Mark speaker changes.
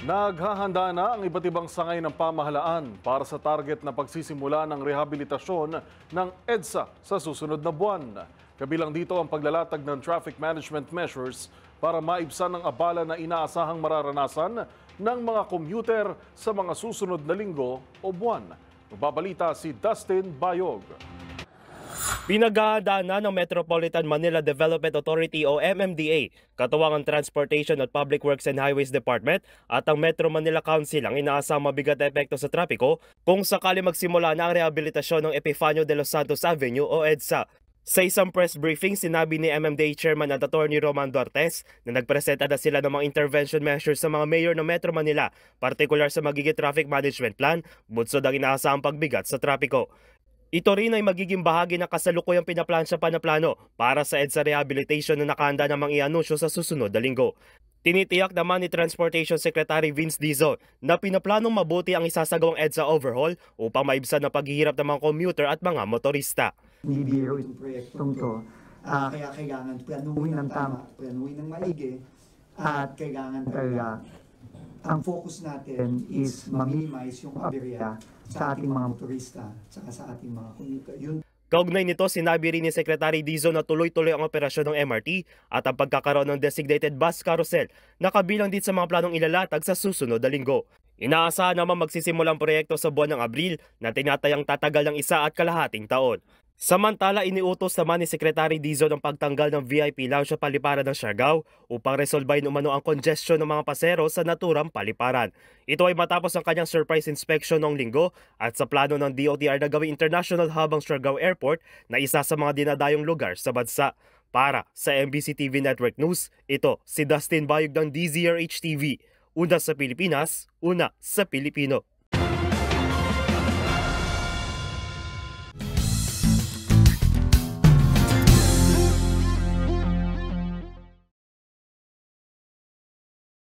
Speaker 1: Naghahanda na ang iba't ibang sangay ng pamahalaan para sa target na pagsisimula ng rehabilitasyon ng EDSA sa susunod na buwan. Kabilang dito ang paglalatag ng traffic management measures para maibsan ang abala na inaasahang mararanasan ng mga commuter sa mga susunod na linggo o buwan. Magbabalita si Dustin Bayog.
Speaker 2: Pinaghahandaan na ng Metropolitan Manila Development Authority o MMDA, katuwang ang Transportation at Public Works and Highways Department at ang Metro Manila Council ang inaasang mabigat na epekto sa trapiko kung sakali magsimula na ang rehabilitasyon ng Epifanio de los Santos Avenue o EDSA. Sa isang press briefing, sinabi ni MMDA Chairman at Attorney Roman Duartes na nagpresenta na sila ng mga intervention measures sa mga mayor ng Metro Manila, partikular sa magiging traffic management plan, bunsod ang inaasahang pagbigat sa trapiko. Ito rin ay magiging bahagi ng kasalukuyang pinaplansya pa na plano para sa EDSA rehabilitation na nakahanda namang i-anunsyo sa susunod na linggo. Tinitiyak naman ni Transportation Secretary Vince Dizon na pinaplanong mabuti ang isasagawang EDSA overhaul upang maibsan ang paghihirap ng mga commuter at mga motorista.
Speaker 3: Hindi biro itong proyektong to, kaya kailangan planuhin ng tama, planuhin ng maigi, at kailangan talaga ang focus natin is ma-minimize yung aberya sa ating mga motorista at sa ating mga commuter.
Speaker 2: Kaugnay nito, sinabi rin ni Secretary Dizon na tuloy-tuloy ang operasyon ng MRT at ang pagkakaroon ng designated bus carousel na kabilang din sa mga planong ilalatag sa susunod na linggo. Inaasahan naman magsisimula ang proyekto sa buwan ng Abril na tinatayang tatagal ng 1.5 taon. Samantala, iniutos naman ni Secretary Dizon ang pagtanggal ng VIP lounge sa paliparan ng Siargao upang resolbahin umano ang congestion ng mga pasero sa naturang paliparan. Ito ay matapos ang kanyang surprise inspection noong linggo at sa plano ng DOTR na gawing international hub ang Siargao Airport na isa sa mga dinadayong lugar sa bansa. Para sa MBC TV Network News, ito si Dustin Bayog ng DZRH TV. Una sa Pilipinas, una sa Pilipino.